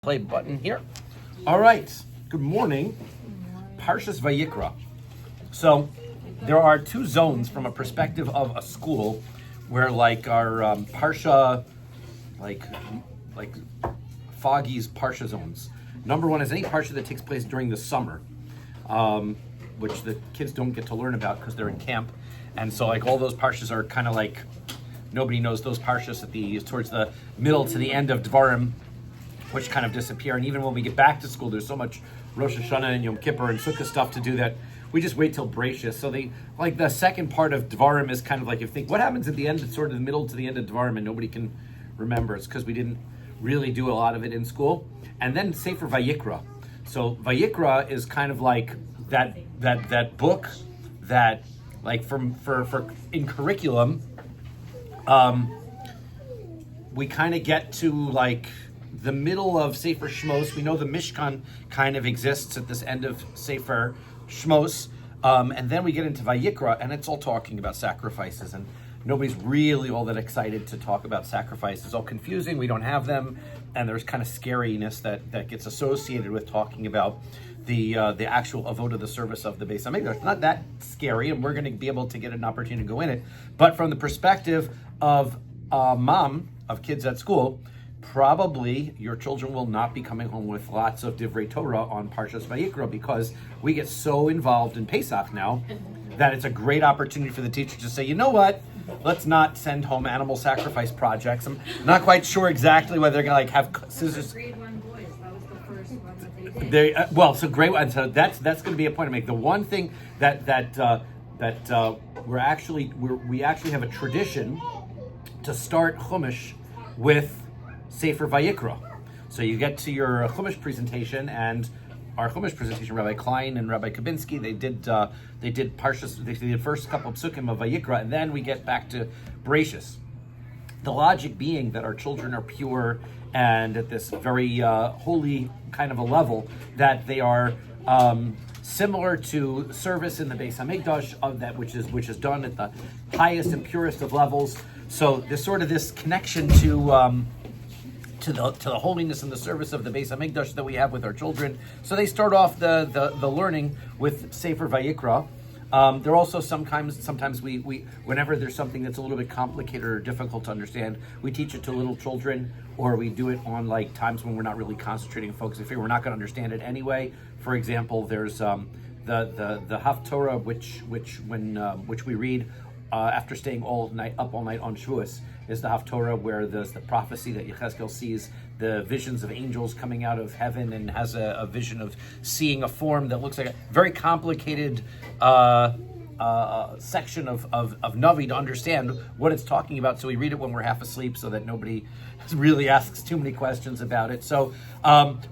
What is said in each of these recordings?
Play button here. All right. Good morning. Parsha Vayikra. So there are two zones from a perspective of a school where like our Parsha, like Foggy's Parsha zones. Number one is any Parsha that takes place during the summer, which the kids don't get to learn about because they're in camp. And so like all those Parshas are kind of like, nobody knows those Parshas towards the middle to the end of Dvarim, which kind of disappear. And even when we get back to school, there's so much Rosh Hashanah and Yom Kippur and Sukkah stuff to do that we just wait till Bereishis. So the second part of Dvarim is kind of like, if you think, what happens at the end, sort of the middle to the end of Dvarim, and nobody can remember. It's because we didn't really do a lot of it in school. And then Sefer Vayikra. So Vayikra is kind of like that book that, like, for in curriculum, we kind of get to like the middle of Sefer Shmos. We know the Mishkan kind of exists at this end of Sefer Shmos. And then we get into Vayikra, and it's all talking about sacrifices. And nobody's really all that excited to talk about sacrifices. It's all confusing. We don't have them. And there's kind of scariness that gets associated with talking about the actual avoda, the service of the Beis Hamikdash. It's not that scary, and we're going to be able to get an opportunity to go in it. But from the perspective of mom of kids at school, probably your children will not be coming home with lots of Divrei Torah on Parshas Vayikra, because we get so involved in Pesach now that it's a great opportunity for the teacher to say, you know what, let's not send home animal sacrifice projects. I'm not quite sure exactly whether they're going to have scissors. Grade 1 boys, that was the first one that they did. So great one. So that's going to be a point to make. The one thing that we actually have a tradition to start Chumash with Sefer Vayikra. So you get to your Chumash presentation, and our Chumash presentation, Rabbi Klein and Rabbi Kabinski, they did Parshas. They did first couple of psukim of Vayikra, and then we get back to Bereishis. The logic being that our children are pure and at this very holy kind of a level, that they are similar to service in the Beis Hamikdash, of that which is done at the highest and purest of levels. So there's sort of this connection to the holiness and the service of the Beis Hamikdash that we have with our children. So they start off the learning with Sefer Vayikra. There are also sometimes we whenever there's something that's a little bit complicated or difficult to understand, we teach it to little children, or we do it on like times when we're not really concentrating, focusing. Figure we're not going to understand it anyway. For example, there's the Haftorah which we read after staying up all night on Shavuos, is the Haftorah, where there's the prophecy that Yechezkel sees the visions of angels coming out of heaven, and has a vision of seeing a form that looks like a very complicated section of Navi to understand what it's talking about. So we read it when we're half asleep, so that nobody really asks too many questions about it. So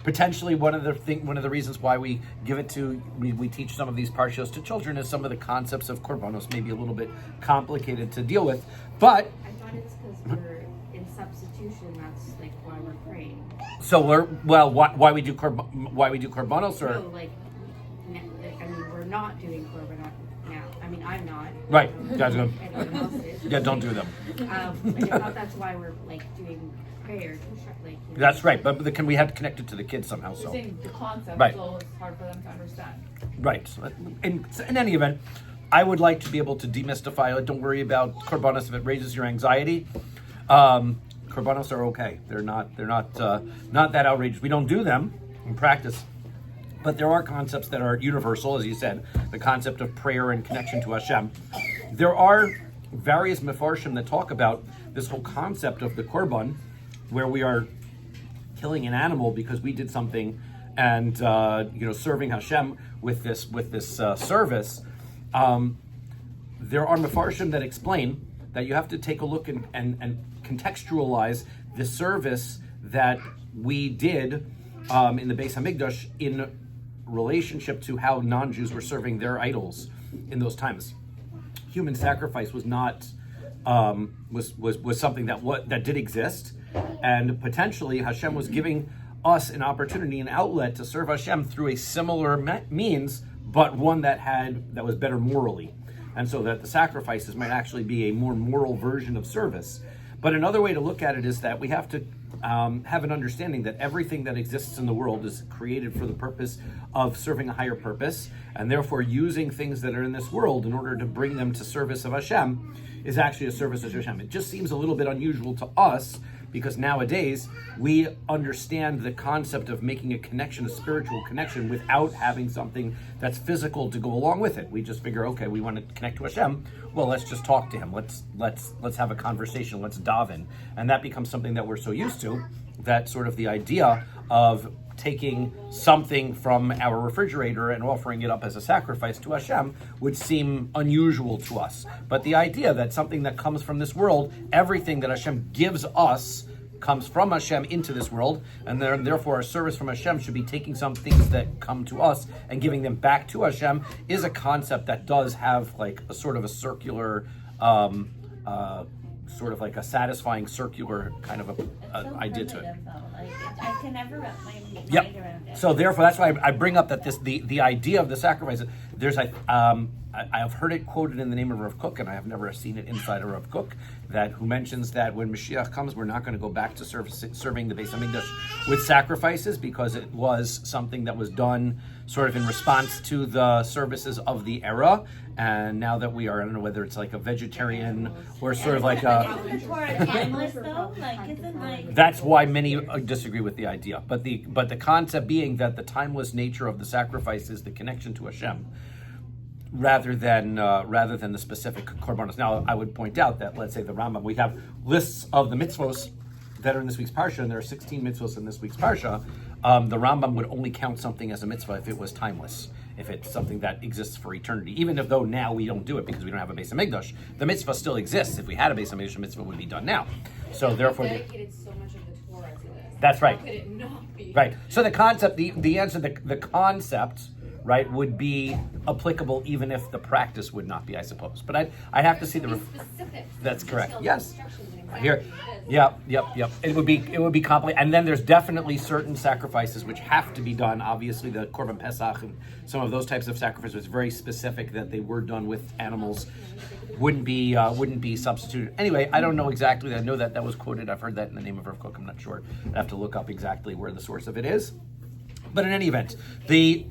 potentially one of the reasons why we we teach some of these parshas to children is some of the concepts of korbanos may be a little bit complicated to deal with. But I thought it's because we're in substitution. That's like why we're praying. So why we do korbanos, or No, we're not doing korbanot now. I mean, I'm not. Right. Guys, everyone else is. yeah, don't do them. I thought that's why we're doing prayer. That's right, but we have to connect it to the kids somehow. So Saying the concept, right. so it's hard for them to understand. Right. In any event, I would like to be able to demystify it. Don't worry about korbanos if it raises your anxiety. Korbanos are okay. They're not that outrageous. We don't do them in practice, but there are concepts that are universal, as you said, the concept of prayer and connection to Hashem. There are various mefarshim that talk about this whole concept of the korban, where we are killing an animal because we did something, and serving Hashem with this service. There are mefarshim that explain that you have to take a look and contextualize the service that we did in the Beis Hamikdash in relationship to how non-Jews were serving their idols in those times. Human sacrifice was not was something that did exist, and potentially Hashem was giving us an opportunity, an outlet to serve Hashem through a similar means, but one that was better morally. And so that the sacrifices might actually be a more moral version of service. But another way to look at it is that we have to have an understanding that everything that exists in the world is created for the purpose of serving a higher purpose, and therefore using things that are in this world in order to bring them to service of Hashem is actually a service of Hashem. It just seems a little bit unusual to us because nowadays we understand the concept of making a connection, a spiritual connection, without having something that's physical to go along with it. We just figure, okay, we want to connect to Hashem. Well, let's just talk to Him. Let's have a conversation. Let's daven, and that becomes something that we're so used to that sort of the idea of taking something from our refrigerator and offering it up as a sacrifice to Hashem would seem unusual to us. But the idea that something that comes from this world, everything that Hashem gives us comes from Hashem into this world, and therefore our service from Hashem should be taking some things that come to us and giving them back to Hashem, is a concept that does have like a sort of a circular sort of like a satisfying circular kind of a idea to it. I can never wrap my mind Yep. around it. So therefore, that's why I bring up that the idea of the sacrifice. I have heard it quoted in the name of Rav Kook, and I have never seen it inside of Rav Kook, who mentions that when Mashiach comes, we're not going to go back to serving the Beis Hamikdash with sacrifices, because it was something that was done sort of in response to the services of the era. And now that we are, I don't know whether it's like a vegetarian or sort of like a... Isn't the Torah timeless though? Like, isn't like... That's why many disagree with the idea. But the concept being that the timeless nature of the sacrifice is the connection to Hashem, rather than the specific korbanos. Now, I would point out that, let's say the Rambam, we have lists of the mitzvos that are in this week's parsha, and there are 16 mitzvos in this week's parsha. The Rambam would only count something as a mitzvah if it was timeless, if it's something that exists for eternity. Even if though now we don't do it because we don't have a Beis Hamikdash, the mitzvah still exists. If we had a Beis Hamikdash, mitzvah would be done now. So therefore, dedicated so much of the Torah to this. That's right. How could it not be? Right. So the concept, the answer, the concept, right, would be applicable even if the practice would not be, I suppose. But I have to see the. Specific. That's correct. Detailed Yes. instructions and Here. exactly Yep. It would be complicated. And then there's definitely certain sacrifices which have to be done. Obviously, the Korban Pesach and some of those types of sacrifices was very specific that they were done with animals. Wouldn't be substituted. Anyway, I don't know exactly. I know that was quoted. I've heard that in the name of Rav Kook. I'm not sure. I'd have to look up exactly where the source of it is. But in any event, the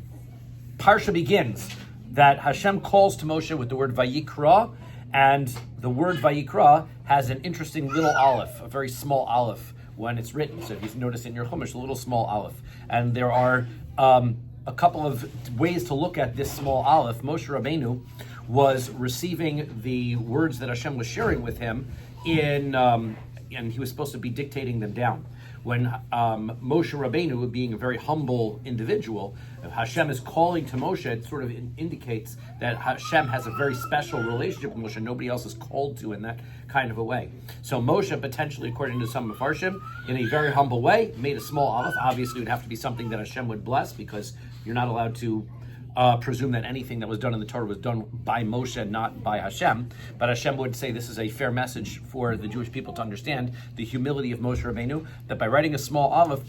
Parsha begins that Hashem calls to Moshe with the word Vayikra, and the word Vayikra has an interesting little aleph, a very small aleph when it's written. So if you notice in your Chumash, a little small aleph. And there are a couple of ways to look at this small aleph. Moshe Rabbeinu was receiving the words that Hashem was sharing with him and he was supposed to be dictating them down. When Moshe Rabbeinu, being a very humble individual, if Hashem is calling to Moshe, it sort of indicates that Hashem has a very special relationship with Moshe. Nobody else is called to in that kind of a way. So Moshe, potentially, according to some Mefarshim, in a very humble way, made a small aleph. Obviously, it would have to be something that Hashem would bless, because you're not allowed to presume that anything that was done in the Torah was done by Moshe, not by Hashem. But Hashem would say this is a fair message for the Jewish people to understand the humility of Moshe Rabbeinu, that by writing a small aleph,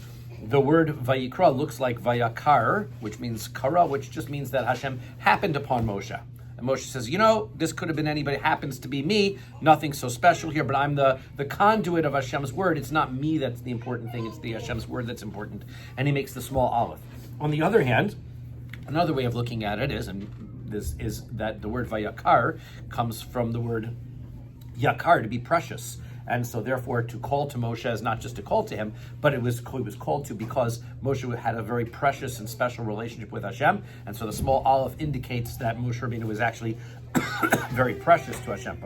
the word Vayikra looks like Vayakar, which means Kara, which just means that Hashem happened upon Moshe. And Moshe says, this could have been anybody, it happens to be me, nothing so special here, but I'm the conduit of Hashem's word. It's not me that's the important thing, it's the Hashem's word that's important. And he makes the small aleph. On the other hand, another way of looking at it is, and this is that the word Vayakar comes from the word Yakar, to be precious. And so therefore to call to Moshe is not just to call to him, but it was called to because Moshe had a very precious and special relationship with Hashem. And so the small aleph indicates that Moshe Rabbeinu was actually very precious to Hashem.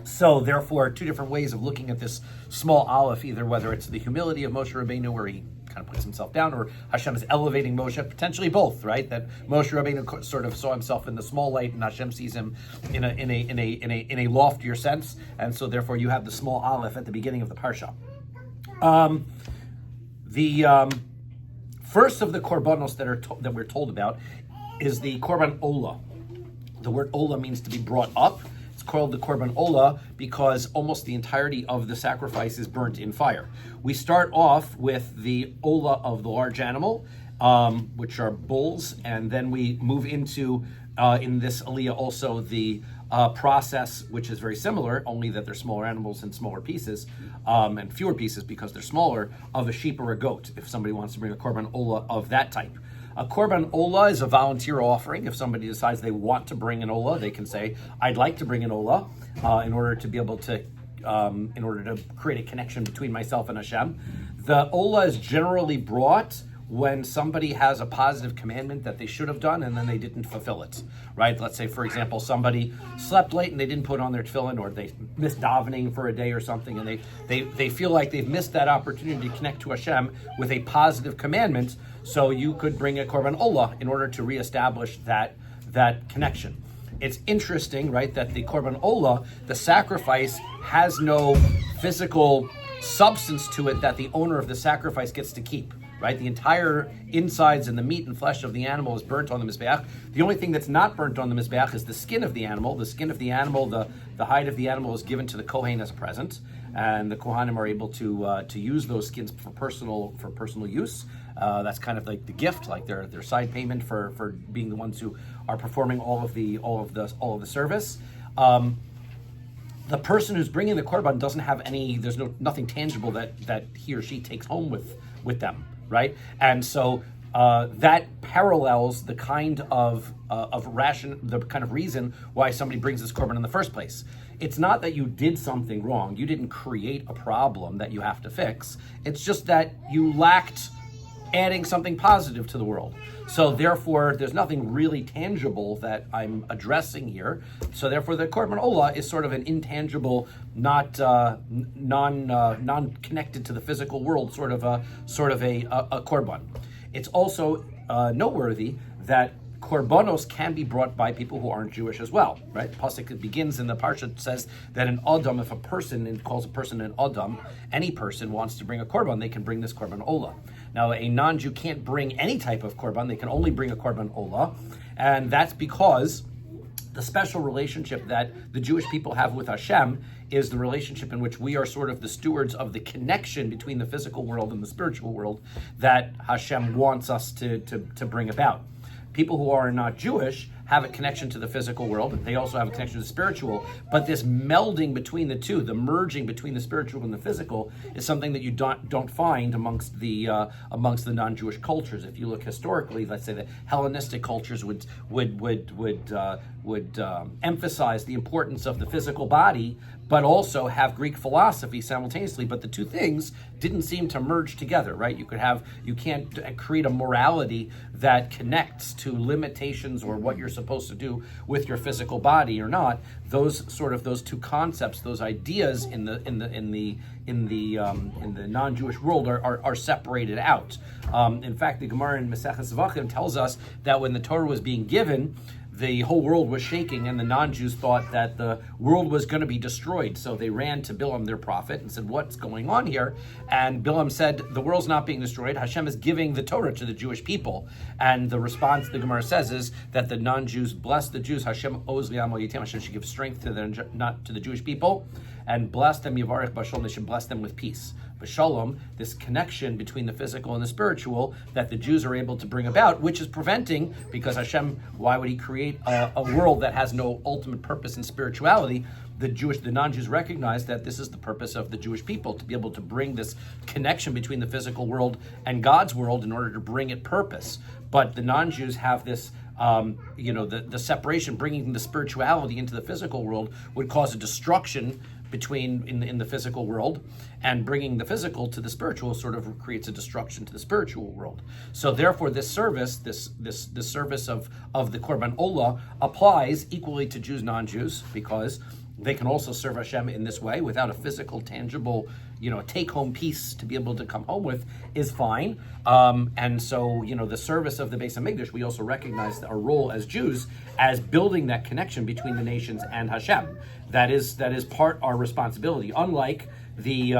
So therefore, two different ways of looking at this small aleph, either whether it's the humility of Moshe Rabbeinu, where he kind of puts himself down, or Hashem is elevating Moshe, potentially both, right? That Moshe Rabbeinu sort of saw himself in the small light, and Hashem sees him in a loftier sense, and so therefore you have the small aleph at the beginning of the parsha. The first of the korbanos that we're told about is the korban olah. The word olah means to be brought up. It's called the korban olah because almost the entirety of the sacrifice is burnt in fire. We start off with the olah of the large animal, which are bulls, and then we move into, in this aliyah also, the process, which is very similar, only that they're smaller animals in smaller pieces, and fewer pieces because they're smaller, of a sheep or a goat, if somebody wants to bring a korban olah of that type. A korban olah is a volunteer offering. If somebody decides they want to bring an olah, they can say, I'd like to bring an olah in order to be able to, in order to create a connection between myself and Hashem. The olah is generally brought when somebody has a positive commandment that they should have done and then they didn't fulfill it, right? Let's say, for example, somebody slept late and they didn't put on their tefillin, or they missed davening for a day or something, and they feel like they've missed that opportunity to connect to Hashem with a positive commandment. So you could bring a korban olah in order to reestablish that connection. It's interesting, right, that the korban olah, the sacrifice, has no physical substance to it that the owner of the sacrifice gets to keep. Right, the entire insides and the meat and flesh of the animal is burnt on the mizbeach. The only thing that's not burnt on the mizbeach is the skin of the animal. The skin of the animal, the hide of the animal, is given to the kohen as a present, and the kohanim are able to use those skins for personal use. That's kind of like the gift, like their side payment for being the ones who are performing all of the service. The person who's bringing the korban doesn't have any. There's nothing tangible that he or she takes home with them. Right, and so that parallels the kind of reason why somebody brings this korban in the first place. It's not that you did something wrong; you didn't create a problem that you have to fix. It's just that you lacked adding something positive to the world. So therefore, there's nothing really tangible that I'm addressing here. So therefore, the korban olah is sort of an intangible, not non-connected to the physical world, sort of a korban. It's also noteworthy that korbanos can be brought by people who aren't Jewish as well, right? Pasuk begins in the Parsha, it says that an Adam, if a person, and calls a person an Adam, any person wants to bring a korban, they can bring this korban olah. Now, a non-Jew can't bring any type of korban, they can only bring a korban olah, and that's because the special relationship that the Jewish people have with Hashem is the relationship in which we are sort of the stewards of the connection between the physical world and the spiritual world that Hashem wants us to bring about. People who are not Jewish have a connection to the physical world. They also have a connection to the spiritual. But this melding between the two, the merging between the spiritual and the physical, is something that you don't find amongst the non-Jewish cultures. If you look historically, let's say the Hellenistic cultures would emphasize the importance of the physical body, but also have Greek philosophy simultaneously. But the two things didn't seem to merge together, right? You can't create a morality that connects to limitations or what you're supposed to do with your physical body or not. Those two concepts, those ideas in the non-Jewish world are separated out. In fact, the Gemara in Maseches Zvachim tells us that when the Torah was being given, the whole world was shaking, and the non-Jews thought that the world was going to be destroyed. So they ran to Bilam, their prophet, and said, what's going on here? And Bilam said, the world's not being destroyed. Hashem is giving the Torah to the Jewish people. And the response, the Gemara says, is that the non-Jews bless the Jews. Hashem oz li'amo yitem. Hashem should give strength to the Jewish people. And bless them, Yavarech Bashalom, they should bless them with peace. Bashalom, this connection between the physical and the spiritual that the Jews are able to bring about, which is preventing, because Hashem, why would he create a world that has no ultimate purpose in spirituality? The non-Jews recognize that this is the purpose of the Jewish people, to be able to bring this connection between the physical world and God's world in order to bring it purpose. But the non-Jews have this the separation, bringing the spirituality into the physical world would cause a destruction in the physical world, and bringing the physical to the spiritual sort of creates a destruction to the spiritual world. So therefore, this service, this service of the Korban Olah applies equally to Jews, non-Jews, because they can also serve Hashem in this way without a physical, tangible, take-home piece to be able to come home with is fine. And so, the service of the Beis HaMikdash, we also recognize our role as Jews as building that connection between the nations and Hashem. That is part our responsibility. Unlike the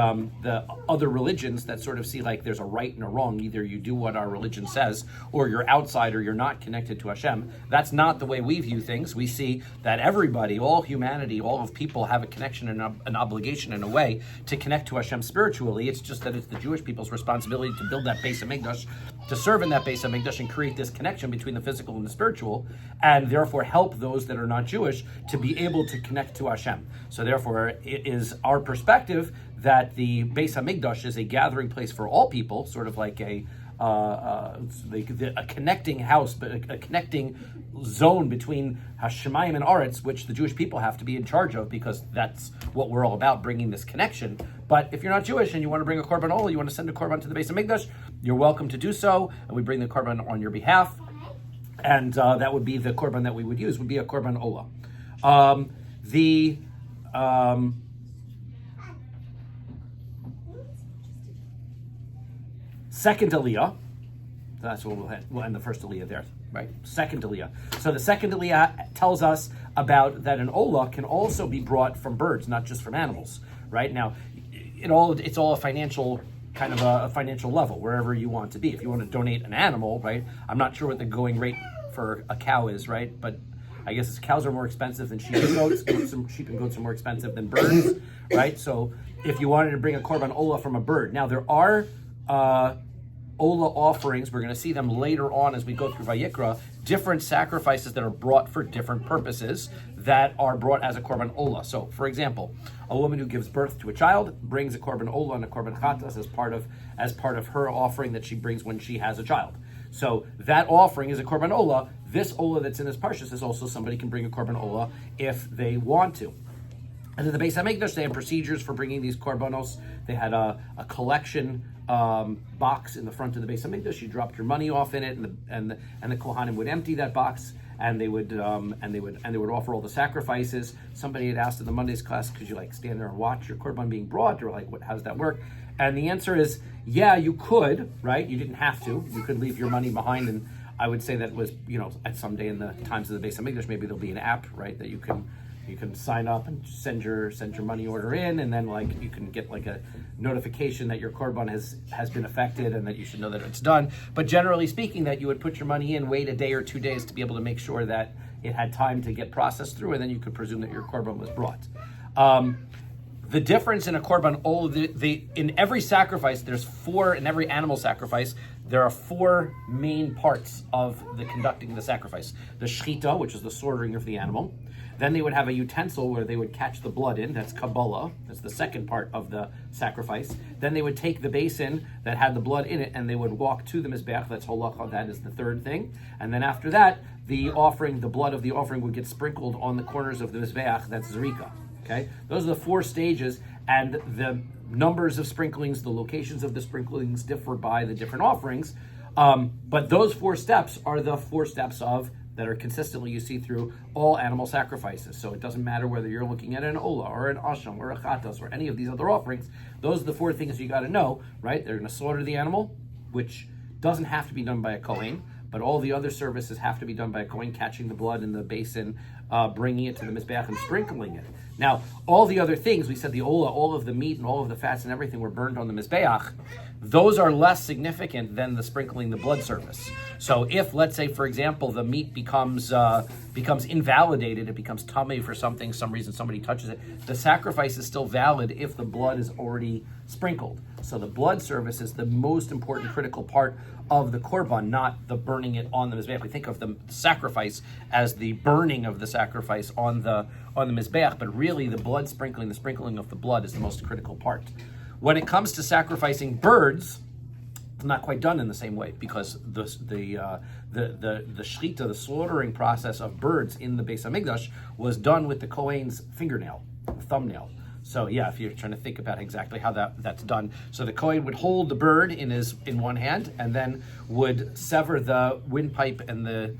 other religions that sort of see like there's a right and a wrong. Either you do what our religion says, or you're outside, or you're not connected to Hashem. That's not the way we view things. We see that everybody, all humanity, all of people have a connection and an obligation in a way to connect to Hashem spiritually. It's just that it's the Jewish people's responsibility to build that Beis HaMikdash, to serve in that Beis HaMikdash and create this connection between the physical and the spiritual, and therefore help those that are not Jewish to be able to connect to Hashem. So therefore, it is our perspective that the Beis HaMikdash is a gathering place for all people, sort of like a connecting house, but a connecting zone between Hashemayim and Aretz, which the Jewish people have to be in charge of, because that's what we're all about, bringing this connection. But if you're not Jewish and you want to bring a korban olah, you want to send a korban to the Beis HaMikdash, you're welcome to do so, and we bring the korban on your behalf. And that would be the korban that we would use, would be a korban olah. Second aliyah, that's what we'll end the first aliyah there, right? Second aliyah. So the second aliyah tells us about that an olah can also be brought from birds, not just from animals, right? Now, it's all a financial kind of a financial level, wherever you want to be. If you want to donate an animal, right? I'm not sure what the going rate for a cow is, right? But I guess cows are more expensive than sheep and goats. Sheep and goats are more expensive than birds, right? So if you wanted to bring a korban olah from a bird, now there are olah offerings. We're going to see them later on as we go through Vayikra. Different sacrifices that are brought for different purposes that are brought as a korban olah. So, for example, a woman who gives birth to a child brings a korban olah and a korban chatas as part of her offering that she brings when she has a child. So that offering is a korban olah. This olah that's in this parsha is also somebody can bring a korban olah if they want to. And in the Beis HaMikdash, they had procedures for bringing these korbanos. They had a collection box in the front of the Beis HaMikdash. You dropped your money off in it, and the Kohanim would empty that box, and they would offer all the sacrifices. Somebody had asked in the Mondays class, could you like stand there and watch your korban being brought, or like how does that work? And the answer is, yeah, you could, right? You didn't have to. You could leave your money behind, and I would say that was, at some day in the times of the Beis HaMikdash, maybe there'll be an app, right, that you can sign up and send your money order in, and then like you can get like a notification that your korban has been affected and that you should know that it's done. But generally speaking, that you would put your money in, wait a day or 2 days to be able to make sure that it had time to get processed through, and then you could presume that your korban was brought. The difference in a korban olah, in every sacrifice, in every animal sacrifice, there are 4 main parts of the conducting the sacrifice. The shechita, which is the slaughtering of the animal. Then they would have a utensil where they would catch the blood in. That's Kabbalah. That's the second part of the sacrifice. Then they would take the basin that had the blood in it, and they would walk to the Mizbeach. That's holacha. That is the third thing. And then after that, the blood of the offering would get sprinkled on the corners of the Mizbeach. That's Zrika. Okay? Those are the 4 stages, and the numbers of sprinklings, the locations of the sprinklings differ by the different offerings. But those 4 steps are the 4 steps that are consistently you see through all animal sacrifices. So it doesn't matter whether you're looking at an olah or an asham or a chatas or any of these other offerings. Those are the 4 things you got to know, right? They're going to slaughter the animal, which doesn't have to be done by a kohen, but all the other services have to be done by a kohen, catching the blood in the basin, bringing it to the mizbeach and sprinkling it. Now, all the other things, we said the olah, all of the meat and all of the fats and everything were burned on the mizbeach. Those are less significant than the sprinkling the blood service. So if, let's say, for example, the meat becomes invalidated, it becomes tummy for some reason somebody touches it, the sacrifice is still valid if the blood is already sprinkled. So the blood service is the most important critical part of the korban, not the burning it on the mizbeach. We think of the sacrifice as the burning of the sacrifice on the mizbeach, but really the blood sprinkling, the sprinkling of the blood is the most critical part. When it comes to sacrificing birds, it's not quite done in the same way, because the shechita, the slaughtering process of birds in the Beis HaMikdash was done with the Kohen's fingernail, thumbnail. So yeah, if you're trying to think about exactly how that's done, so the Kohen would hold the bird in one hand, and then would sever the windpipe and the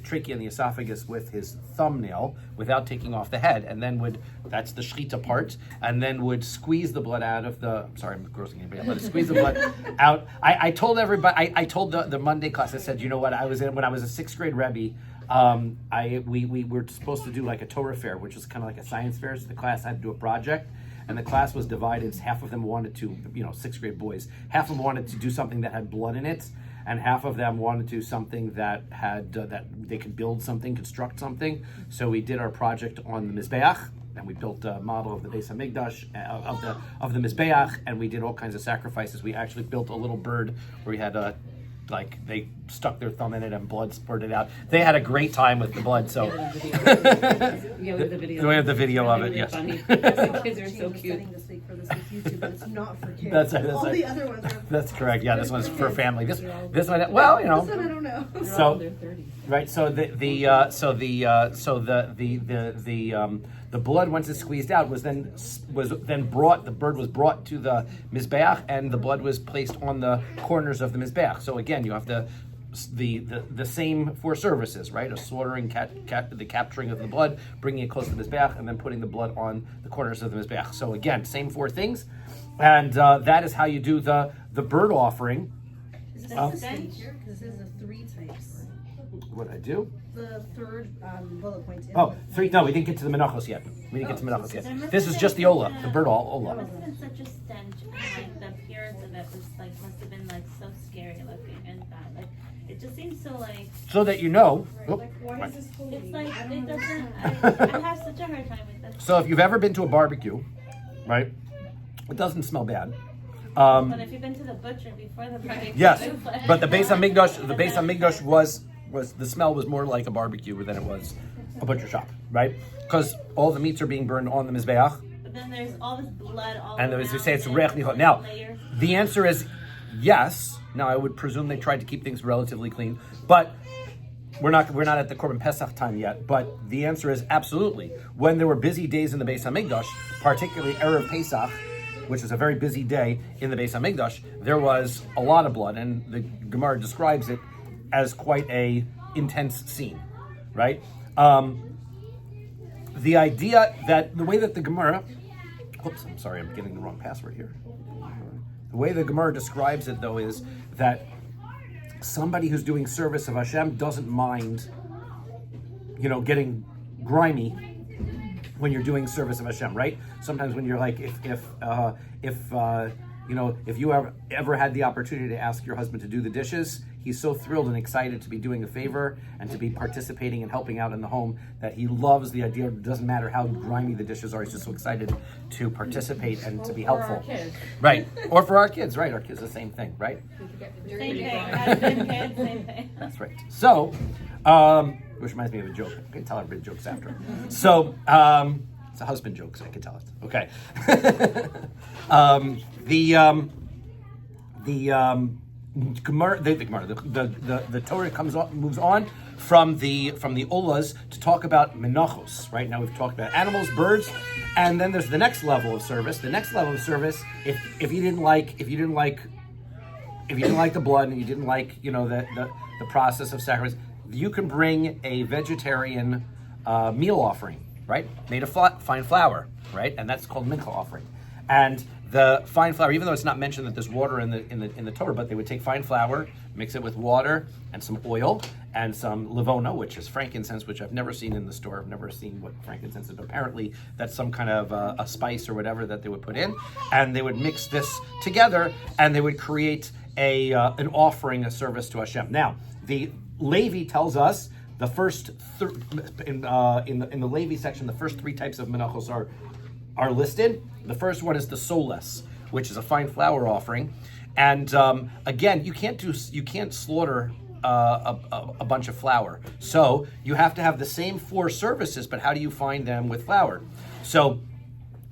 trachea and the esophagus with his thumbnail without taking off the head, and then that's the shechita part, and then would squeeze the blood out of the, sorry, I'm grossing anybody out, but squeeze the blood out. I told everybody, I told the Monday class, I said, you know what, when I was a 6th grade Rebbe, we were supposed to do like a Torah fair, which was kind of like a science fair, so the class had to do a project, and the class was divided. Half of them wanted to, sixth grade boys, half of them wanted to do something that had blood in it, and half of them wanted to do something that had that they could build something, construct something. So we did our project on the Mizbeach, and we built a model of the Beis Hamikdash, of the Mizbeach, and we did all kinds of sacrifices. We actually built a little bird where we had they stuck their thumb in it and blood spurted out. They had a great time with the blood. So Yeah, we have the video. we have the video of it. Really Yes. funny. The kids are so cute. Setting this week for this week's YouTube, but it's not for kids. That's All right. the other ones are. That's correct. Yeah, this one's for kids. family. This one, This one I don't know. So right. So the blood, once it's squeezed out, was then brought. The bird was brought to the mizbeach, and the blood was placed on the corners of the mizbeach. So again, you have the same four services, right? A slaughtering, the capturing of the blood, bringing it close to the mizbeach, and then putting the blood on the corners of the mizbeach. So again, same four things, and that is how you do the bird offering. Is this Oh. the bench? Because this is the 3 types. What I do? The third bullet point. Oh, 3. No, we didn't get to the menachos yet. We didn't get to menachos yet. This is just the ola, the bird ola. There must have been such a stench, and like the appearance of it was must have been so scary looking and bad. It just seems so So that you know. Oh, Why is this holy? it's like I don't it doesn't. understand. I have such a hard time with this. so if you've ever been to a barbecue, right, it doesn't smell bad. But if you've been to the butcher before the barbecue, Yes, it's like- but the Beis Hamikdash was the smell was more like a barbecue than it was a butcher shop, right? Because all the meats are being burned on the mizbeach, But then there's all this blood all and around as you say, it's it, reich nichot. Now, layers. the answer is yes. Now, I would presume they tried to keep things relatively clean, but we're not at the Korban Pesach time yet. But the answer is absolutely. When there were busy days in the Beis Hamikdash, particularly Erev Pesach, which is a very busy day in the Beis Hamikdash, there was a lot of blood, and the Gemara describes it as quite a intense scene, right? The idea that the way that the Gemara, oops, I'm sorry, I'm getting the wrong password here. The way the Gemara describes it, though, is that somebody who's doing service of Hashem doesn't mind, getting grimy when you're doing service of Hashem, right? Sometimes when you're like, if you ever had the opportunity to ask your husband to do the dishes, he's so thrilled and excited to be doing a favor and to be participating and helping out in the home that he loves the idea. It doesn't matter how grimy the dishes are. He's just so excited to participate and to be helpful. Right. Or for our kids, right? Our kids, the same thing, right? Same thing. Husband, kids, same thing. That's right. So, which reminds me of a joke. I can tell everybody jokes after. So, it's a husband joke, so I can tell it. Okay. The Torah moves on from the olas to talk about menachos. Right now, we've talked about animals, birds, and then there's the next level of service. The next level of service, if you didn't like the blood and you didn't like the process of sacrifice, you can bring a vegetarian meal offering, right, made of fine flour, right, and that's called mincha offering. And the fine flour, even though it's not mentioned that there's water in the Torah, but they would take fine flour, mix it with water and some oil and some levona, which is frankincense, which I've never seen in the store. I've never seen what frankincense is, but apparently that's some kind of a spice or whatever that they would put in, and they would mix this together, and they would create an offering, a service to Hashem. Now, the Levi tells us the first in the Levi section, the first 3 types of menachos are listed. The first one is the soles, which is a fine flour offering, and again, you can't slaughter a bunch of flour, so you have to have the same 4 services. But how do you find them with flour? So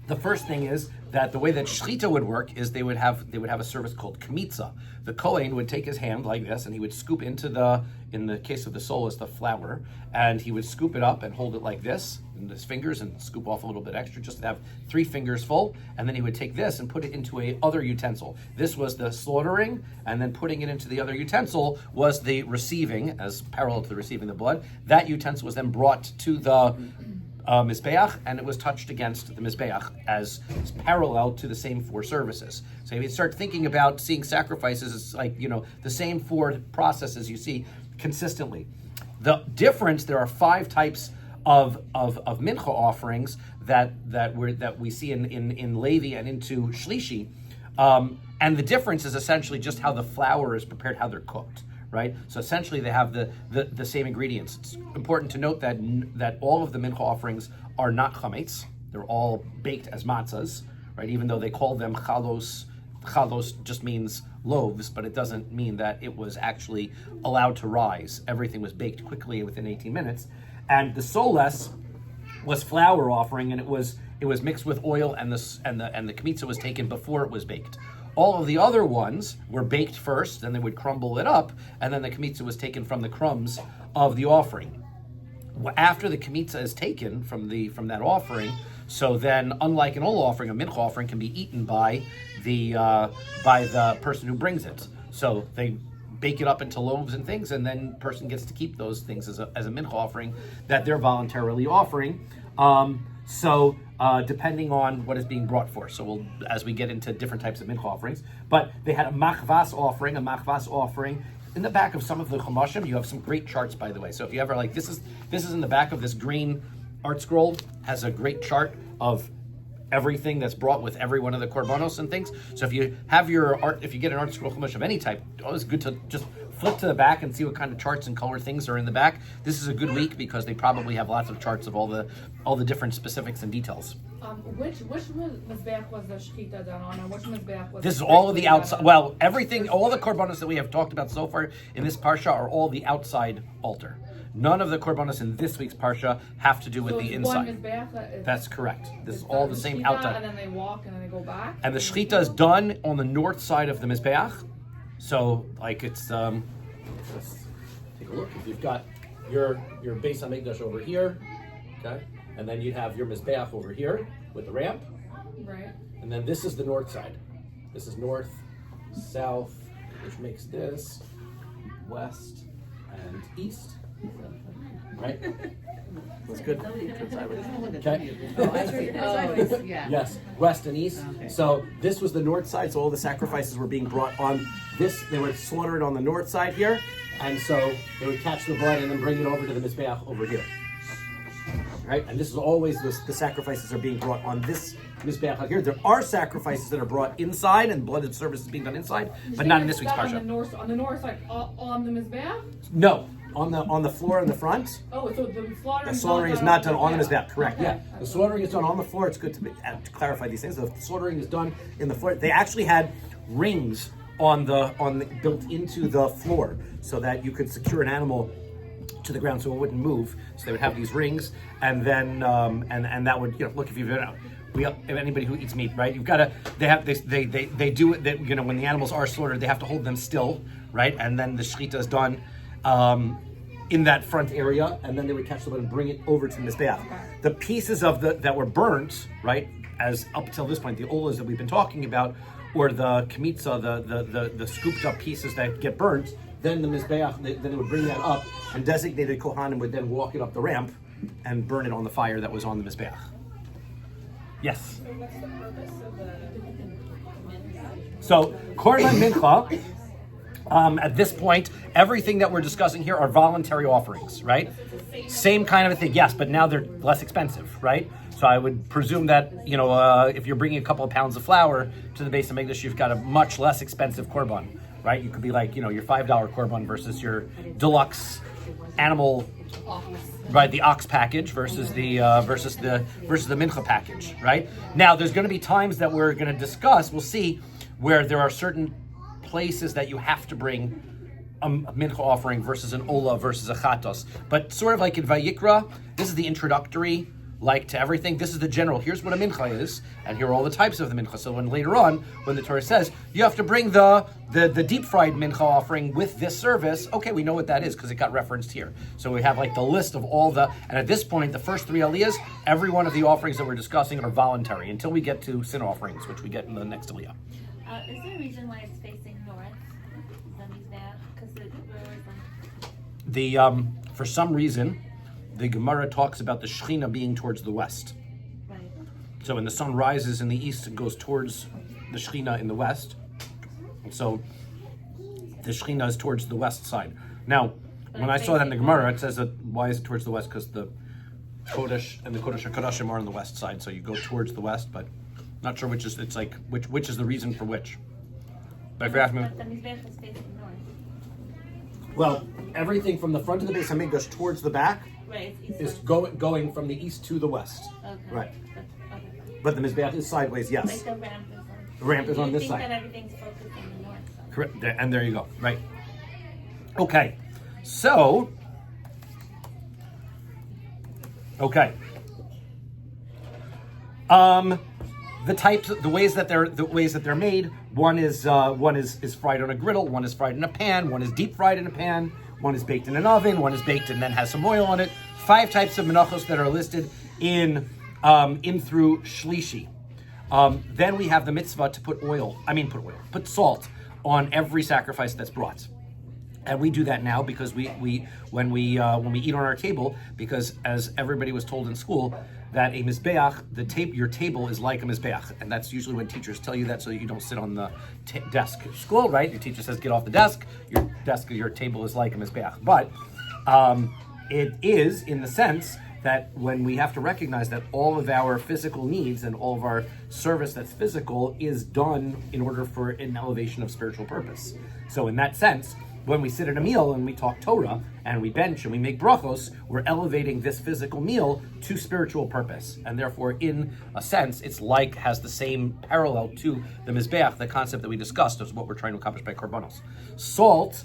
the first thing is that the way that shechita would work is they would have a service called kmitza. The Kohen would take his hand like this, and he would scoop into in the case of the soles, the flour, and he would scoop it up and hold it like this in his fingers and scoop off a little bit extra just to have 3 fingers full, and then he would take this and put it into a other utensil. This was the slaughtering, and then putting it into the other utensil was the receiving, as parallel to the receiving the blood. That utensil was then brought to the Mizbeach, and it was touched against the Mizbeach as parallel to the same 4 services. So if you start thinking about seeing sacrifices, it's like, the same 4 processes you see consistently. The difference, there are 5 types of mincha offerings that we see in Levi and into Shlishi, and the difference is essentially just how the flour is prepared, how they're cooked, right? So essentially they have the same ingredients. It's important to note that all of the mincha offerings are not chametz; they're all baked as matzahs, right? Even though they call them chalos. Chalos just means loaves, but it doesn't mean that it was actually allowed to rise. Everything was baked quickly within 18 minutes. And the soles was flour offering, and it was mixed with oil, and the kmitza was taken before it was baked. All of the other ones were baked first, then they would crumble it up, and then the kmitza was taken from the crumbs of the offering. After the kmitza is taken from that offering, so then, unlike an ola offering, a mincha offering can be eaten by the person who brings it. So they bake it up into loaves and things, and then person gets to keep those things as a mincha offering that they're voluntarily offering. Depending on what is being brought forth. So as we get into different types of mincha offerings, but they had a machvas offering. In the back of some of the chumashim, you have some great charts, by the way. So if you ever this is in the back of this green art scroll, has a great chart of everything that's brought with every one of the korbanos and things. So if you have if you get an art scroll chumash of any type, it's always good to just flip to the back and see what kind of charts and color things are in the back. This is a good week because they probably have lots of charts of all the different specifics and details. Which mizbeach was the shechita done on, and which mizbeach was? This is all of the outside. Well, everything, all the korbanos that we have talked about so far in this parsha are all the outside altar. None of the korbanos in this week's parsha have to do with the inside. That's correct. This is all the same outside. And then they walk and then they go back. And the shechita is done on the north side of the mizbeach. So, it's let's take a look. If you've got your base hamikdash over here, okay, and then you'd have your mizbeach over here with the ramp, right? And then this is the north side. This is north, south, which makes this west and east. Right? That's good. Okay. Yeah. Yes, west and east. Okay. So this was the north side. So all the sacrifices were being brought on this. They were slaughtered on the north side here, and so they would catch the blood and then bring it over to the mizbeach over here. Right, and this is always the sacrifices are being brought on this mizbeach here. There are sacrifices that are brought inside, and blood and service is being done inside, but not in this week's parsha. On the north side, on the mizbeach. No, on the floor in the front. Oh, so the slaughtering. The slaughtering is not done on the mizbeach. Correct. Okay. Yeah, the slaughtering is done on the floor. It's good to clarify these things. The slaughtering is done in the floor. They actually had rings on the built into the floor so that you could secure an animal to the ground so it wouldn't move. So they would have these rings, and then and that would look, if you've been out. Anybody who eats meat, right? You've got to. They do it. That when the animals are slaughtered, they have to hold them still, right? And then the shechita is done in that front area, and then they would catch the blood and bring it over to the mizbeach. The pieces of that were burnt, right? As up till this point, the olas that we've been talking about, or the kmitza, the scooped up pieces that get burnt. Then the mizbeach, then they would bring that up, and designated kohanim would then walk it up the ramp and burn it on the fire that was on the mizbeach. Yes. So what's the purpose of the? So korban mincha. At this point, everything that we're discussing here are voluntary offerings, right? Same kind of a thing, yes, but now they're less expensive, right? So I would presume that if you're bringing a couple of pounds of flour to the base of Mikdash, you've got a much less expensive korban. Right, you could be like, your $5 korban versus your deluxe animal, right? The ox package versus the mincha package, right? Now, there's going to be times that we're going to discuss. We'll see where there are certain places that you have to bring a mincha offering versus an ola versus a chatos. But sort of like in Vayikra, this is the introductory. To everything, this is the general. Here's what a mincha is, and here are all the types of the mincha. So when later on, when the Torah says you have to bring the deep fried mincha offering with this service, okay, we know what that is because it got referenced here. So we have the list of all and at this point, the first three aliyahs, every one of the offerings that we're discussing are voluntary until we get to sin offerings, which we get in the next aliyah. Is there a reason why it's facing north? Because for some reason. The Gemara talks about the Shechina being towards the west. Right. So when the sun rises in the east, it goes towards the Shechina in the west. And so the Shechina is towards the west side. Now, when I saw that in the Gemara, it says that why is it towards the west? Because Kodesh and the Kodesh HaKodashim are on the west side, so you go towards the west, but not sure which is, it's like, which is the reason for which. But if you ask me, But the Mizbeach is facing north. well, everything from the front of the Beis HaMikdash towards the back Right, it's is east going from the east to the west. Okay. Right. Okay. But the Mizbeach is sideways, Like yes. the ramp is on. The ramp is on this You side. think that everything's focused on the north side. Correct. And there you go. Right. Okay. So. Okay. The ways that they're made. One is fried on a griddle. One is fried in a pan. One is deep fried in a pan. One is baked in an oven. One is baked and then has some oil on it. 5 types of menachos that are listed in through Shlishi. Then we have the mitzvah to put salt on every sacrifice that's brought. And we do that now because when we eat on our table, because as everybody was told in school, that a mizbeach, your table is like a mizbeach, and that's usually when teachers tell you that so you don't sit on the desk at school, right? Your teacher says get off the desk. Your table is like a mizbeach, but it is in the sense that when we have to recognize that all of our physical needs and all of our service that's physical is done in order for an elevation of spiritual purpose. So in that sense, when we sit at a meal and we talk Torah and we bench and we make brachos, we're elevating this physical meal to spiritual purpose. And therefore, in a sense, has the same parallel to the Mizbeach, the concept that we discussed is what we're trying to accomplish by korbanos. Salt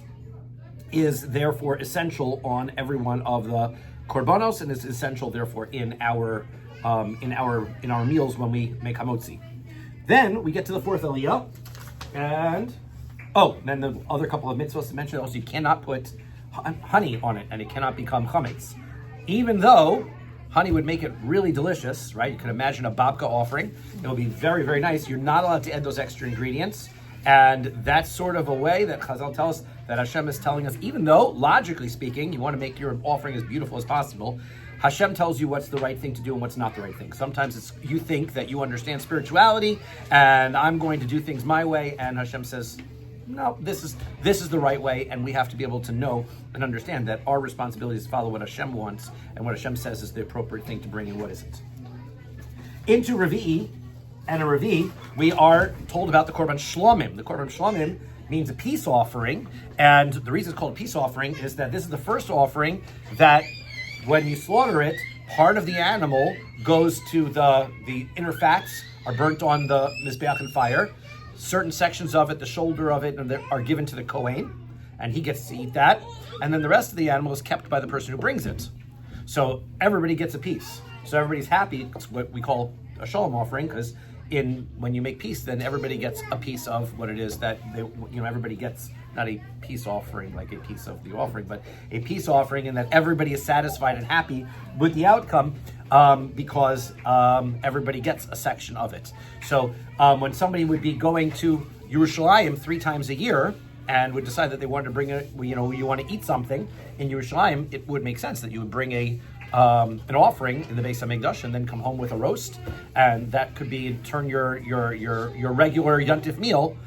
is therefore essential on every one of the korbanos and is essential therefore in our meals when we make hamotzi. Then we get to the fourth aliyah, and then the other couple of mitzvahs to mention also, you cannot put honey on it and it cannot become chametz. Even though honey would make it really delicious, right? You can imagine a babka offering. It will be very, very nice. You're not allowed to add those extra ingredients. And that's sort of a way that Chazal tells us that Hashem is telling us, even though, logically speaking, you want to make your offering as beautiful as possible, Hashem tells you what's the right thing to do and what's not the right thing. Sometimes you think that you understand spirituality and I'm going to do things my way, and Hashem says, no, this is the right way, and we have to be able to know and understand that our responsibility is to follow what Hashem wants, and what Hashem says is the appropriate thing to bring and what isn't. Into Revi'i, and a Revi'i, we are told about the Korban Shlomim. The Korban Shlomim means a peace offering, and the reason it's called a peace offering is that this is the first offering that when you slaughter it, part of the animal goes to the inner fats are burnt on the Mizbeach and fire. Certain sections of it, the shoulder of it, are given to the Kohen, and he gets to eat that. And then the rest of the animal is kept by the person who brings it. So everybody gets a piece. So everybody's happy. It's what we call a shalom offering, because when you make peace, then everybody gets a piece of what it is that everybody gets, not a peace offering like a piece of the offering, but a peace offering, and that everybody is satisfied and happy with the outcome because everybody gets a section of it. So when somebody would be going to Yerushalayim 3 times a year and would decide that they wanted to bring you want to eat something in Yerushalayim, it would make sense that you would bring an offering in the Beis HaMikdash and then come home with a roast, and that could be turn your regular Yontif meal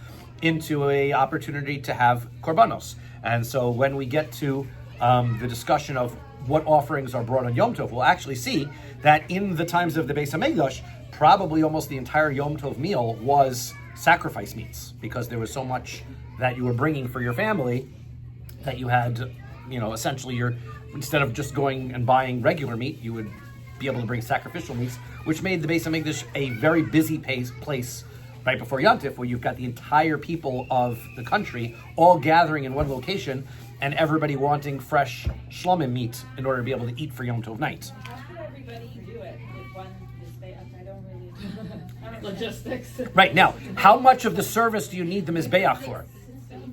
into a opportunity to have korbanos. And so when we get to the discussion of what offerings are brought on Yom Tov, we'll actually see that in the times of the Beis HaMikdash, probably almost the entire Yom Tov meal was sacrifice meats, because there was so much that you were bringing for your family that you had, essentially instead of just going and buying regular meat, you would be able to bring sacrificial meats, which made the Beis HaMikdash a very busy place right before Yontif, where you've got the entire people of the country all gathering in one location and everybody wanting fresh shlomim meat in order to be able to eat for Yom Tov night. How could everybody do it with one mizbeach? I don't really... Logistics. Right, now, how much of the service do you need the Mizbeach for?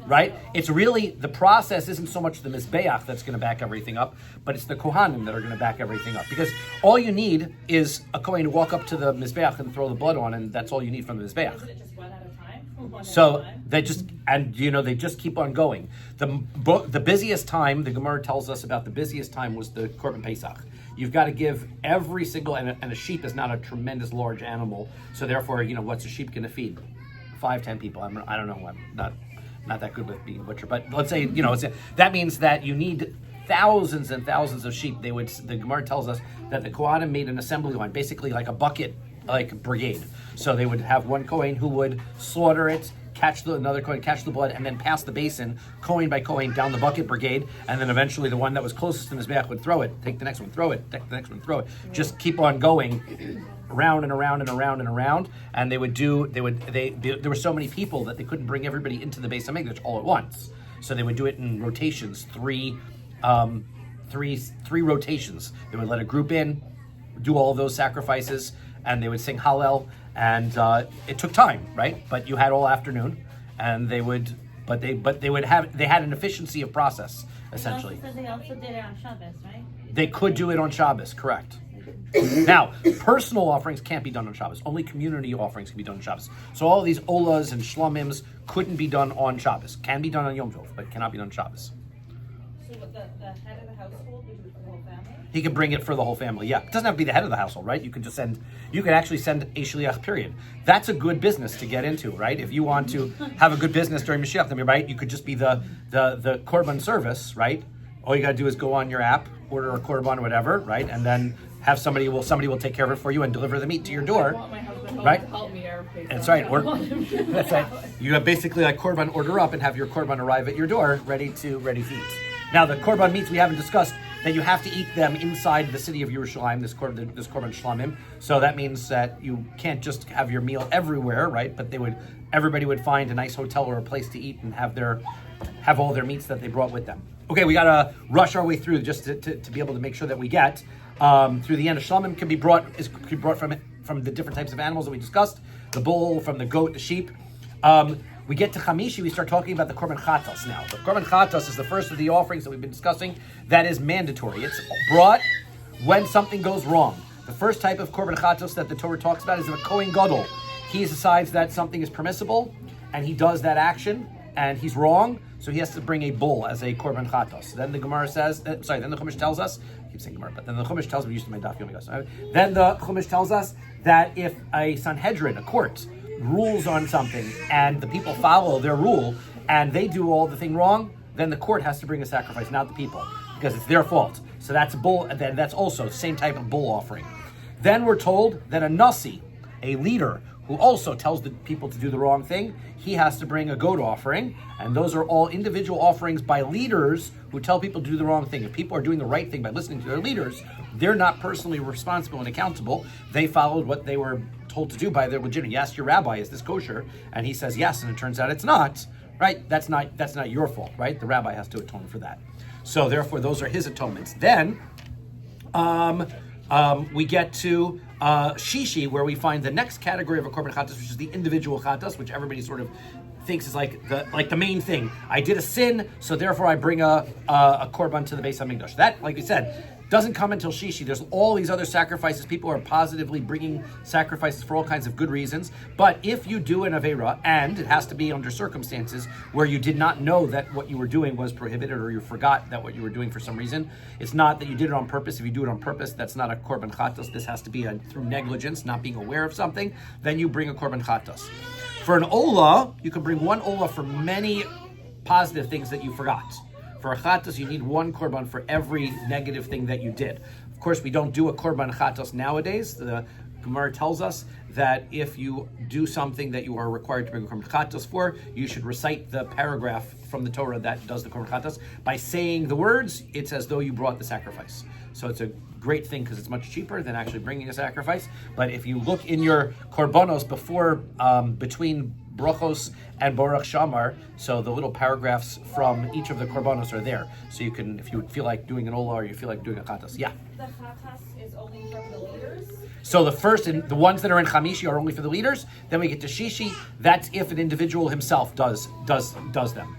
Right? It's really, the process isn't so much the Mizbeach that's going to back everything up, but it's the Kohanim that are going to back everything up. Because all you need is a Kohen to walk up to the Mizbeach and throw the blood on, and that's all you need from the Mizbeach. Isn't it just one at a time? So they just keep on going. The busiest time, the Gemara tells us about the busiest time was the Korban Pesach. You've got to give every single, and a sheep is not a tremendous large animal, so therefore, what's a sheep going to feed? 5-10 people. I don't know. I'm not that good with being a butcher, but let's say, that means that you need thousands and thousands of sheep. The Gemara tells us that the Kohanim made an assembly line, basically like a bucket, like brigade. So they would have one Kohen who would slaughter it, another Kohen catch the blood, and then pass the basin, Kohen by Kohen, down the bucket brigade, and then eventually the one that was closest to the Mizbeach would throw it, take the next one, throw it, take the next one, throw it. Just keep on going around and around and around and around. And there were so many people that they couldn't bring everybody into the Beis HaMikdash all at once. So they would do it in rotations, three rotations. They would let a group in, do all of those sacrifices, and they would sing Hallel, and it took time, right? But you had all afternoon, and they had an efficiency of process, essentially. They also did it on Shabbos, right? They could do it on Shabbos, correct. Now, personal offerings can't be done on Shabbos. Only community offerings can be done on Shabbos. So all of these olas and shlomims couldn't be done on Shabbos. Can be done on Yom Tov, but cannot be done on Shabbos. So what the head of the household would do it for the whole family? He can bring it for the whole family. Yeah, it doesn't have to be the head of the household, right? You can actually send a shliach. Period. That's a good business to get into, right? If you want to have a good business during Mashiach, then right, you could just be the korban service, right? All you got to do is go on your app, order a korban or whatever, right, and then have somebody will take care of it for you and deliver the meat to your door. I want my husband home Right? to help me That's right. That's right. You have basically like korban order up and have your korban arrive at your door, ready to eat. Now the korban meats we haven't discussed that you have to eat them inside the city of Yerushalayim. This korban shlamim. So that means that you can't just have your meal everywhere, right? But everybody would find a nice hotel or a place to eat and have all their meats that they brought with them. Okay, we gotta rush our way through just to be able to make sure that we get through the end. A shlamim can be brought from the different types of animals that we discussed: the bull, from the goat, the sheep. We get to Chamishi, we start talking about the Korban Chatas now. The Korban Chatas is the first of the offerings that we've been discussing that is mandatory. It's brought when something goes wrong. The first type of Korban Chatas that the Torah talks about is a Kohen Gadol. He decides that something is permissible, and he does that action, and he's wrong, so he has to bring a bull as a Korban Chatas. Then the Gemara says, then the Chumash tells us, I keep saying Gemara, but then the Chumash tells me, used to my daf yomi guys. Then the Chumash tells us that if a Sanhedrin, a court, rules on something and the people follow their rule and they do all the thing wrong, then the court has to bring a sacrifice, not the people, because it's their fault. So that's a bull, and then that's also the same type of bull offering. Then we're told that a nasi, a leader who also tells the people to do the wrong thing, he has to bring a goat offering, and those are all individual offerings by leaders who tell people to do the wrong thing. If people are doing the right thing by listening to their leaders, they're not personally responsible and accountable. They followed what they were told to do by their legitimate. You ask your rabbi, is this kosher? And he says yes, and it turns out it's not, right? That's not your fault, right? The rabbi has to atone for that. So therefore, those are his atonements. Then we get to Shishi, where we find the next category of a korban chatas, which is the individual chatas, which everybody sort of thinks is like the main thing. I did a sin, so therefore I bring a korban to the Beis HaMikdash. That, like we said, doesn't come until Shishi. There's all these other sacrifices. People are positively bringing sacrifices for all kinds of good reasons. But if you do an Aveira, and it has to be under circumstances where you did not know that what you were doing was prohibited, or you forgot that what you were doing for some reason, it's not that you did it on purpose. If you do it on purpose, that's not a korban chatas. This has to be through negligence, not being aware of something. Then you bring a korban chatas. For an olah, you can bring one olah for many positive things that you forgot. For a chatas, you need one korban for every negative thing that you did. Of course, we don't do a korban chatas nowadays. The Gemara tells us that if you do something that you are required to bring a korban chatas for, you should recite the paragraph from the Torah that does the korban chatas. By saying the words, it's as though you brought the sacrifice. So it's a great thing because it's much cheaper than actually bringing a sacrifice. But if you look in your korbanos between brachos and Baruch Shamar, so the little paragraphs from each of the korbanos are there. So you can, if you feel like doing an olah or you feel like doing a chatas. Yeah. The chatas is only from the leaders? So the ones that are in Chamishi are only for the leaders. Then we get to Shishi. That's if an individual himself does them.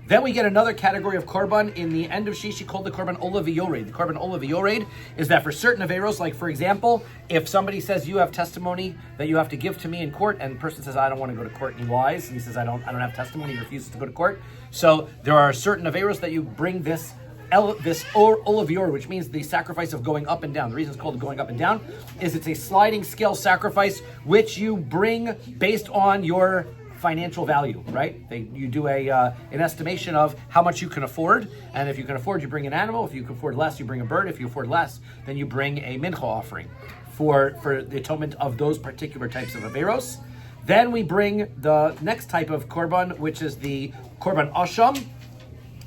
Then we get another category of korban in the end of Shishi called the korban olah v'yored. The korban olah v'yored is that for certain averos, like for example, if somebody says you have testimony that you have to give to me in court, and the person says I don't want to go to court, and he lies, and he says I don't have testimony, he refuses to go to court. So there are certain averos that you bring this olah v'yored, which means the sacrifice of going up and down. The reason it's called going up and down is it's a sliding scale sacrifice which you bring based on your financial value, right? You do an estimation of how much you can afford, and if you can afford, you bring an animal. If you can afford less, you bring a bird. If you afford less, then you bring a mincha offering for the atonement of those particular types of averos. Then we bring the next type of korban, which is the korban asham.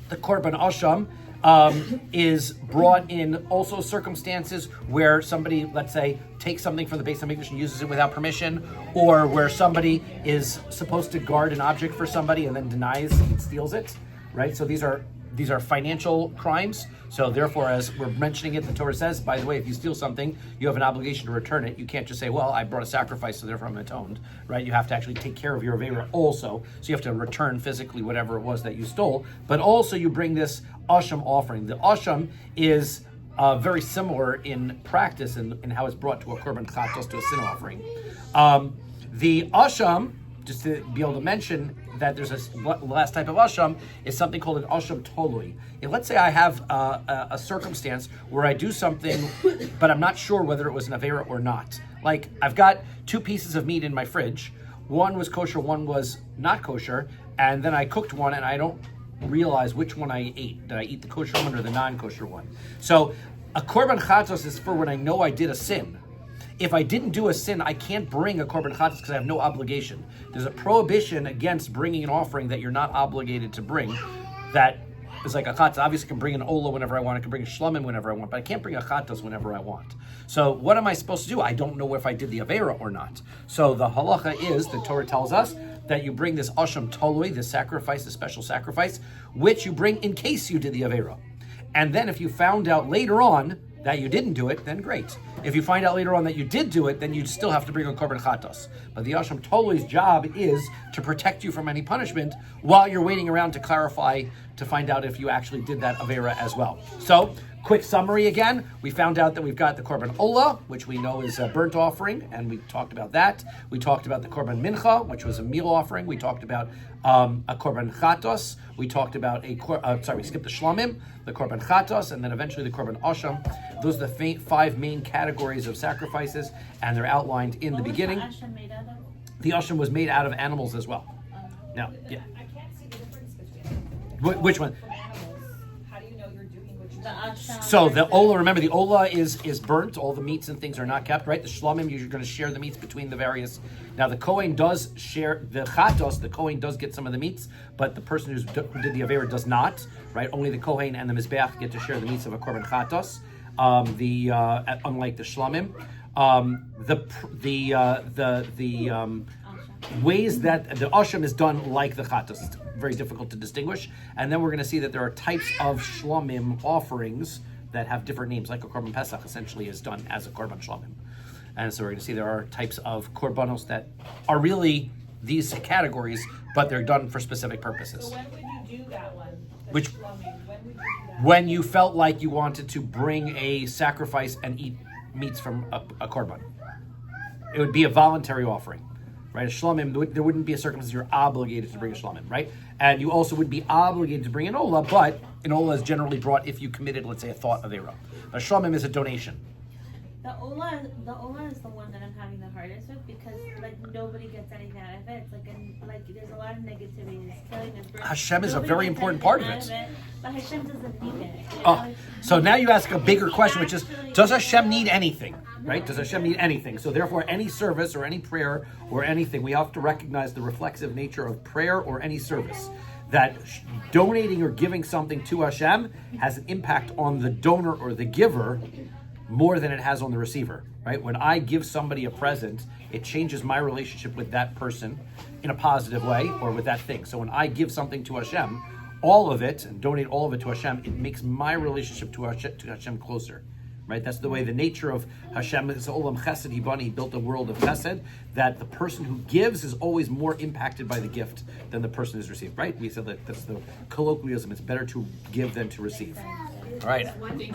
The korban asham is brought in also circumstances where somebody, let's say, takes something from the Beis Hamikdash and uses it without permission, or where somebody is supposed to guard an object for somebody and then denies and steals it, right? So these are financial crimes. So therefore, as we're mentioning it, the Torah says, by the way, if you steal something, you have an obligation to return it. You can't just say, well, I brought a sacrifice, so therefore I'm atoned, right? You have to actually take care of your avera also. So you have to return physically whatever it was that you stole. But also you bring this asham offering. The asham is very similar in practice in how it's brought to a korban chatos, to a sin offering. The asham, just to be able to mention that there's a last type of asham, is something called an asham tolui. And let's say I have a circumstance where I do something, but I'm not sure whether it was an avera or not. Like, I've got 2 pieces of meat in my fridge. One was kosher, one was not kosher, and then I cooked one and I don't realize which one I ate. Did I eat the kosher one or the non-kosher one? So a korban chatos is for when I know I did a sin. If I didn't do a sin, I can't bring a korban chatos because I have no obligation. There's a prohibition against bringing an offering that you're not obligated to bring. That is like a chatos. Obviously, I can bring an ola whenever I want. I can bring a shlamim whenever I want, but I can't bring a chatos whenever I want. So what am I supposed to do? I don't know if I did the avera or not. So the halacha is, the Torah tells us, that you bring this asham tolui, this sacrifice, this special sacrifice, which you bring in case you did the avera. And then if you found out later on that you didn't do it, then great. If you find out later on that you did do it, then you still have to bring a korban chatos. But the asham tolui's job is to protect you from any punishment while you're waiting around to clarify, to find out if you actually did that avera as well. So, quick summary again. We found out that we've got the korban ola, which we know is a burnt offering, and we talked about that. We talked about the korban mincha, which was a meal offering. We talked about a korban chatos. We talked about we skipped the shlamim, the korban chatos, and then eventually the korban asham. Those are the 5 main categories of sacrifices, and they're outlined in the beginning. What was the asham made out of? The asham was made out of animals as well. Now, yeah. I can't see the difference between them. Which one? From animals. How do you know you're doing what you're The doing? asham. So the ola, remember the ola is burnt. All the meats and things are not kept, right? The shlamim, you're going to share the meats between the various. Now the kohen does share the chatos. The kohen does get some of the meats, but the person who did the avera does not, right? Only the kohen and the mizbeach get to share the meats of a korban chatos. Unlike the shlamim, ways that the asham is done like the chatos. It's very difficult to distinguish. And then we're going to see that there are types of shlamim offerings that have different names, like a korban pesach essentially is done as a korban shlamim. And so we're going to see there are types of korbanos that are really these categories, but they're done for specific purposes. So when would you do that one? The Which- shlamim, when would you do that? When you felt like you wanted to bring a sacrifice and eat meats from a korban, it would be a voluntary offering, right? A shlamim, there wouldn't be a circumstance you're obligated to bring a shlamim, right? And you also would be obligated to bring an ola, but an ola is generally brought if you committed, let's say, a thought avera. A shlamim is a donation. The ola is the one that I'm having the hardest with because like nobody gets anything out of it. It's like there's a lot of negativity. It's killing and burning. Hashem is a Nobody very gets important anything part of out it. But Hashem doesn't need it. Oh, so now you ask a bigger question, which is, does Hashem need anything, right? Does Hashem need anything? So therefore, any service or any prayer or anything, we have to recognize the reflexive nature of prayer or any service. That donating or giving something to Hashem has an impact on the donor or the giver more than it has on the receiver, right? When I give somebody a present, it changes my relationship with that person in a positive way or with that thing. So when I give something to Hashem, all of it, and donate all of it to Hashem, it makes my relationship to Hashem closer, right? That's the way the nature of Hashem is. Olam Chesed Hibani, he built a world of Chesed, that the person who gives is always more impacted by the gift than the person who's received, right? We said that that's the colloquialism. It's better to give than to receive. All right. One quick